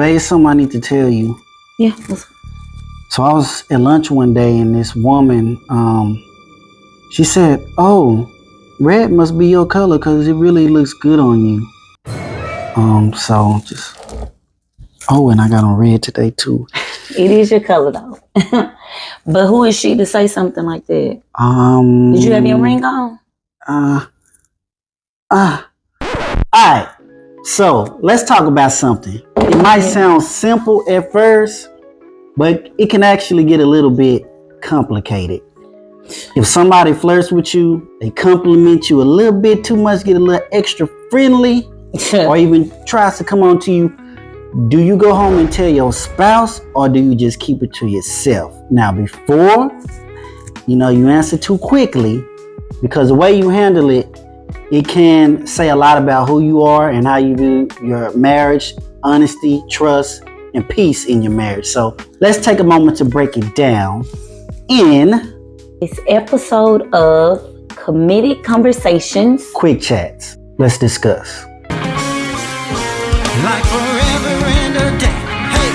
There's something I need to tell you. Yeah. So I was at lunch one day and this woman, she said, "Oh, red must be your color because it really looks good on you." And I got on red today too. It is your color though. But who is she to say something like that? Did you have your ring on? Alright, so let's talk about something. It might sound simple at first, but it can actually get a little bit complicated. If somebody flirts with you, they compliment you a little bit too much, get a little extra friendly, or even tries to come on to you, do you go home and tell your spouse, or do you just keep it to yourself? Now, before, you answer too quickly, because the way you handle it, it can say a lot about who you are and how you view your marriage, honesty, trust, and peace in your marriage. So let's take a moment to break it down in this episode of Committed Conversations, Quick Chats. Let's discuss. Like forever and a day. Hey,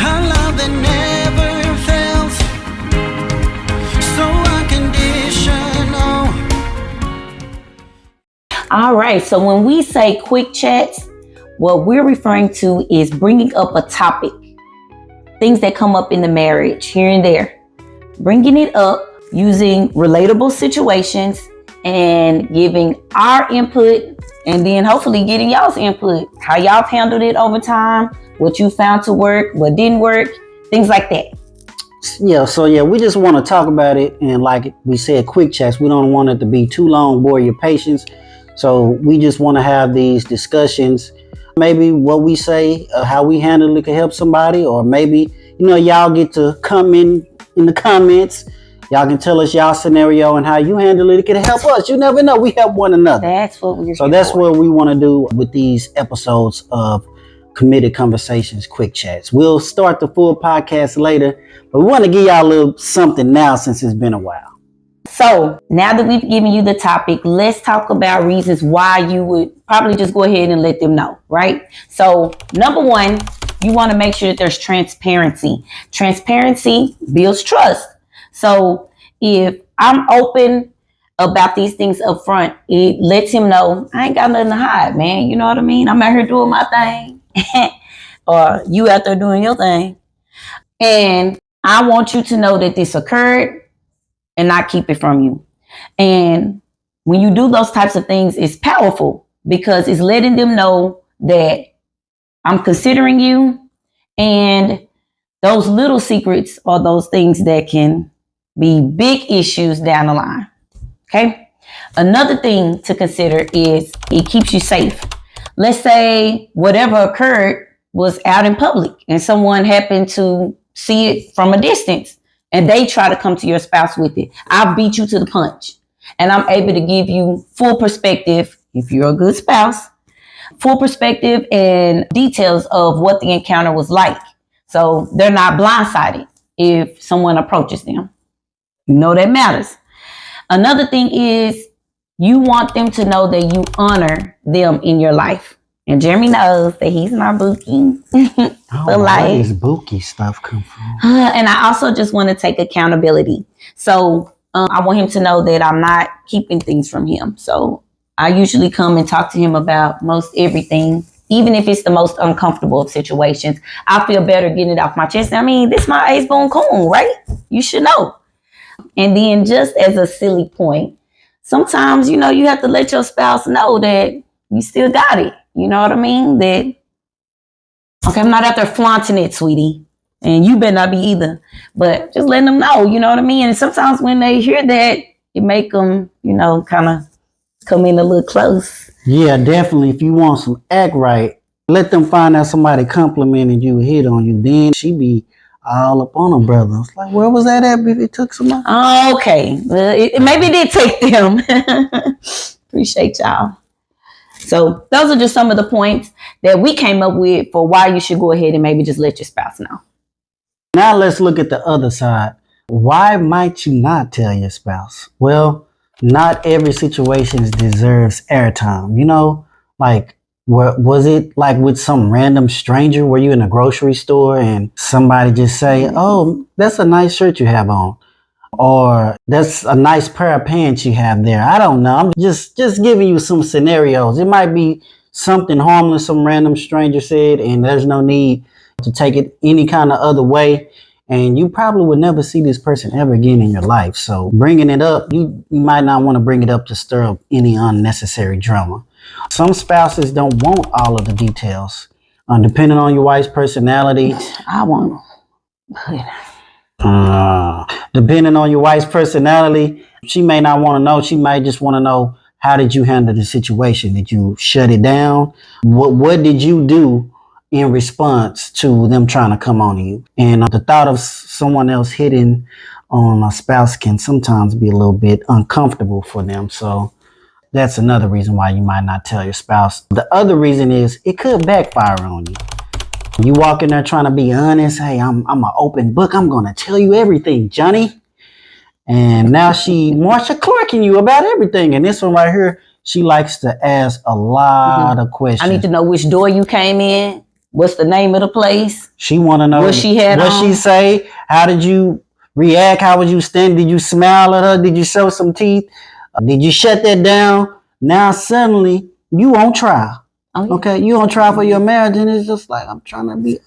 our love that never fails, so unconditional. All right, so when we say quick chats, what we're referring to is bringing up a topic, things that come up in the marriage here and there, bringing it up using relatable situations and giving our input, and then hopefully getting y'all's input, how y'all handled it over time, what you found to work, what didn't work, things like that. So we just want to talk about it, and like we said, quick chats. We don't want it to be too long, bore your patience. So we just want to have these discussions. Maybe what we say, how we handle it, can help somebody, or maybe y'all get to come in the comments. Y'all can tell us y'all scenario and how you handle it. It can help us. You never know. We help one another. That's what we're So that's what we want to do with these episodes of Committed Conversations, Quick Chats. We'll start the full podcast later, but we want to give y'all a little something now since it's been a while. So now that we've given you the topic, let's talk about reasons why you would probably just go ahead and let them know, right? So number one, you want to make sure that there's transparency. Transparency builds trust. So if I'm open about these things up front, it lets him know I ain't got nothing to hide, man. You know what I mean? I'm out here doing my thing or you out there doing your thing. And I want you to know that this occurred and not keep it from you. And when you do those types of things, it's powerful because it's letting them know that I'm considering you, and those little secrets are those things that can be big issues down the line. Okay. Another thing to consider is it keeps you safe. Let's say whatever occurred was out in public and someone happened to see it from a distance and they try to come to your spouse with it. I'll beat you to the punch, and I'm able to give you full perspective, if you're a good spouse, full perspective and details of what the encounter was like. So they're not blindsided if someone approaches them. That matters. Another thing is you want them to know that you honor them in your life. And Jeremy knows that he's my bookie. Where does bookie stuff come from? And I also just want to take accountability. So I want him to know that I'm not keeping things from him. So I usually come and talk to him about most everything, even if it's the most uncomfortable of situations. I feel better getting it off my chest. I mean, this is my ace bone coon, right? You should know. And then just as a silly point, sometimes, you have to let your spouse know that you still got it. You know what I mean? That, okay, I'm not out there flaunting it, sweetie. And you better not be either. But just letting them know, you know what I mean? And sometimes when they hear that, it make them, kind of come in a little close. Yeah, definitely. If you want some act right, let them find out somebody complimented you, hit on you. Then she be all up on her brother. It's like, where was that at if it took some money? Okay. Well, maybe it did take them. Appreciate y'all. So those are just some of the points that we came up with for why you should go ahead and maybe just let your spouse know. Now let's look at the other side. Why might you not tell your spouse? Well, not every situation deserves airtime. Like What was it like with some random stranger? Were you in a grocery store and somebody just say, "Oh, that's a nice shirt you have on," or "That's a nice pair of pants you have there"? I don't know. I'm just giving you some scenarios. It might be something harmless some random stranger said, and there's no need to take it any kind of other way. And you probably would never see this person ever again in your life. So bringing it up, you might not want to bring it up to stir up any unnecessary drama. Some spouses don't want all of the details. Depending on your wife's personality, I want. uh, depending on your wife's personality, she may not want to know. She might just want to know, how did you handle the situation? Did you shut it down? What did you do in response to them trying to come on you? And the thought of someone else hitting on a spouse can sometimes be a little bit uncomfortable for them. So that's another reason why you might not tell your spouse. The other reason is it could backfire on you. You walk in there trying to be honest. Hey, I'm an open book. I'm going to tell you everything, Johnny. And now she Marsha Clarking you about everything. And this one right here, she likes to ask a lot of questions. I need to know which door you came in. What's the name of the place? She want to know what she had what on. she say. How did you react? How would you stand? Did you smile at her? Did you show some teeth? Did you shut that down? Now suddenly you on trial. Oh, yeah. Okay, you on trial for your marriage, and it's just like, I'm trying to be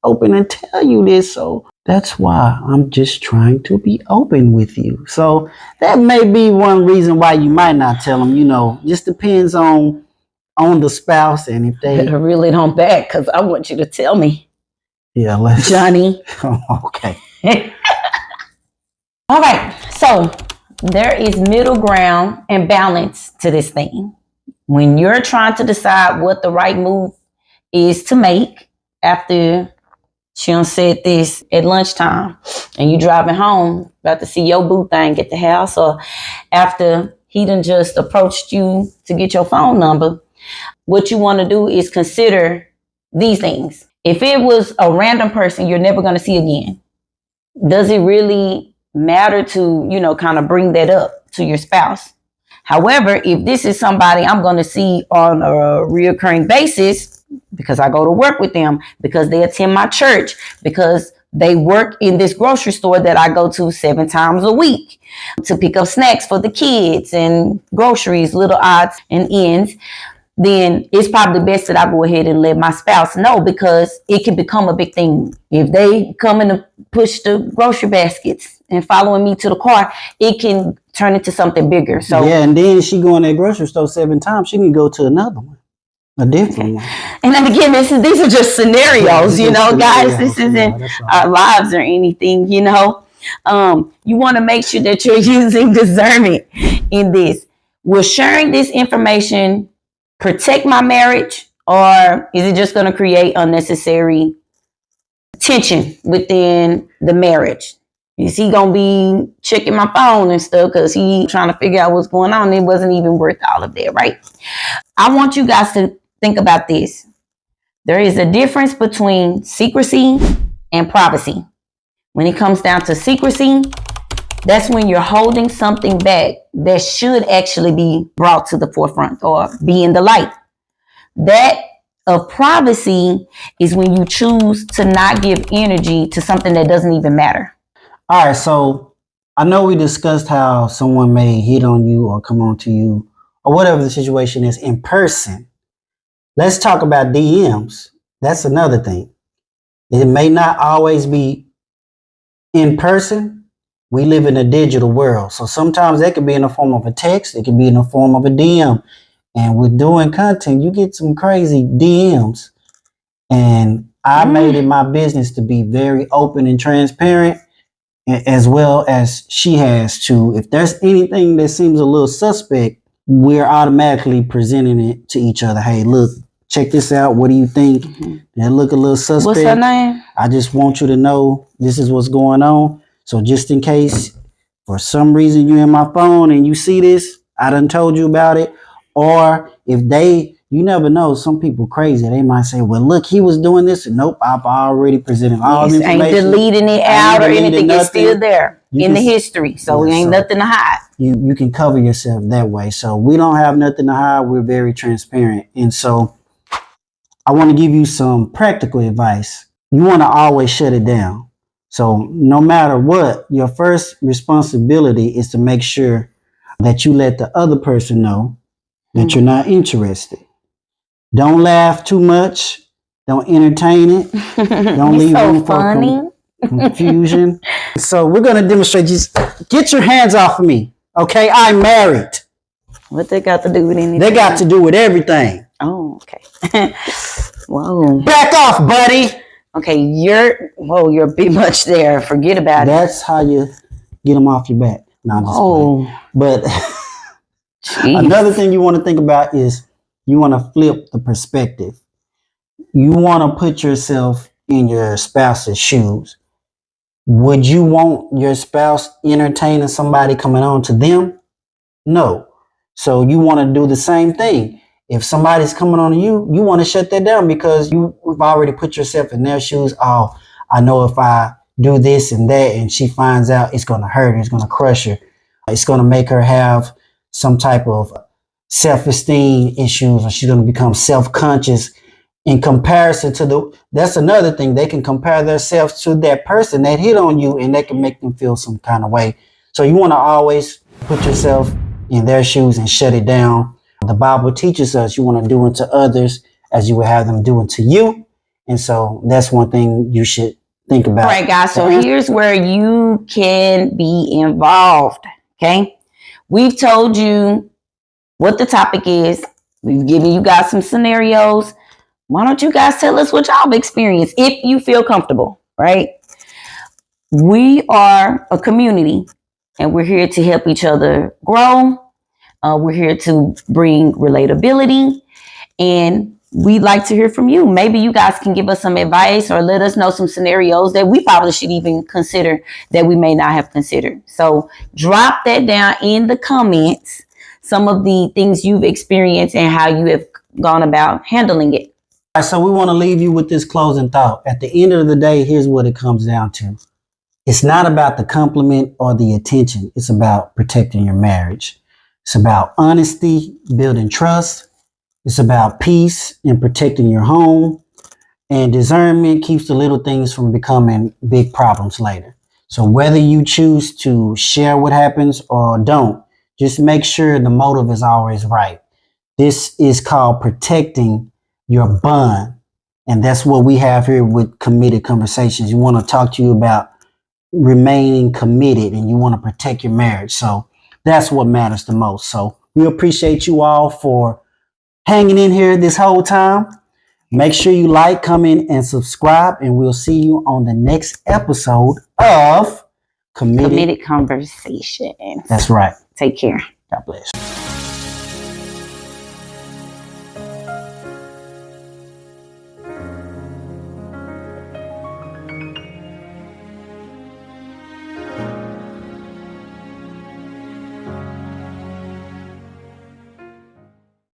open and tell you this. So that's why I'm just trying to be open with you. So that may be one reason why you might not tell them. Just depends on the spouse, and if they better reel it on back, because I want you to tell me. Yeah, let's Johnny. Okay. All right. So there is middle ground and balance to this thing. When you're trying to decide what the right move is to make after she done said this at lunchtime and you driving home about to see your boo thing at the house, or after he done just approached you to get your phone number, what you want to do is consider these things. If it was a random person you're never going to see again, does it really matter to, kind of bring that up to your spouse? However, if this is somebody I'm going to see on a reoccurring basis because I go to work with them, because they attend my church, because they work in this grocery store that I go to 7 times a week to pick up snacks for the kids and groceries, little odds and ends, then it's probably best that I go ahead and let my spouse know, because it can become a big thing. If they come in to push the grocery baskets and following me to the car, it can turn into something bigger. So yeah, and then she go in that grocery store 7 times. She need to go to another one, a different one. And then again, these are just scenarios, guys. This isn't our lives or anything. You want to make sure that you're using discernment in this. Will sharing this information protect my marriage, or is it just going to create unnecessary tension within the marriage? Is he going to be checking my phone and stuff because he trying to figure out what's going on? It wasn't even worth all of that, right? I want you guys to think about this. There is a difference between secrecy and privacy. When it comes down to secrecy, that's when you're holding something back that should actually be brought to the forefront or be in the light. That of privacy is when you choose to not give energy to something that doesn't even matter. All right, so I know we discussed how someone may hit on you or come on to you or whatever the situation is in person. Let's talk about DMs. That's another thing. It may not always be in person. We live in a digital world. So sometimes that could be in the form of a text. It could be in the form of a DM. And with doing content, you get some crazy DMs. And I made it my business to be very open and transparent, as well as she has to. If there's anything that seems a little suspect, we're automatically presenting it to each other. Hey, look, check this out. What do you think? That look a little suspect. What's her name? I just want you to know this is what's going on. So just in case for some reason you're in my phone and you see this, I done told you about it. Or if they you never know. Some people crazy. They might say, well, look, he was doing this. And nope, I've already presented all the information. Ain't deleting it out or anything. It's still there in the history. So ain't nothing to hide. You can cover yourself that way. So we don't have nothing to hide. We're very transparent. And so I want to give you some practical advice. You want to always shut it down. So no matter what, your first responsibility is to make sure that you let the other person know that you're not interested. Don't laugh too much. Don't entertain it. Don't leave room for confusion. So we're going to demonstrate. Just get your hands off of me. Okay, I'm married. What they got to do with anything? They got to do with everything. Oh, okay. Whoa. Back off, buddy. Okay, you're a bit much there. Forget about it. That's how you get them off your back. No, I'm just playing. But another thing you want to think about is you want to flip the perspective. You want to put yourself in your spouse's shoes. Would you want your spouse entertaining somebody coming on to them? No. So you want to do the same thing. If somebody's coming on to you, you want to shut that down because you've already put yourself in their shoes. Oh, I know if I do this and that and she finds out, it's going to hurt her, it's going to crush her. It's going to make her have some type of self-esteem issues, or she's going to become self-conscious in comparison to that's another thing. They can compare themselves to that person that hit on you, and that can make them feel some kind of way. So you want to always put yourself in their shoes and shut it down. The Bible teaches us you want to do unto others as you would have them do unto you. And so that's one thing you should think about. All right, guys. So here's where you can be involved. Okay. We've told you what the topic is. We've given you guys some scenarios. Why don't you guys tell us what y'all experienced if you feel comfortable, right? We are a community and we're here to help each other grow. We're here to bring relatability, and we'd like to hear from you. Maybe you guys can give us some advice or let us know some scenarios that we probably should even consider that we may not have considered. So drop that down in the comments, some of the things you've experienced and how you have gone about handling it. All right, so we want to leave you with this closing thought. At the end of the day, here's what it comes down to. It's not about the compliment or the attention. It's about protecting your marriage. It's about honesty, building trust. It's about peace and protecting your home. And discernment keeps the little things from becoming big problems later. So whether you choose to share what happens or don't, just make sure the motive is always right. This is called protecting your bond. And that's what we have here with Committed Conversations. We want to talk to you about remaining committed, and you want to protect your marriage. So that's what matters the most. So we appreciate you all for hanging in here this whole time. Make sure you like, comment, and subscribe, and we'll see you on the next episode of Committed Conversations. That's right. Take care. God bless.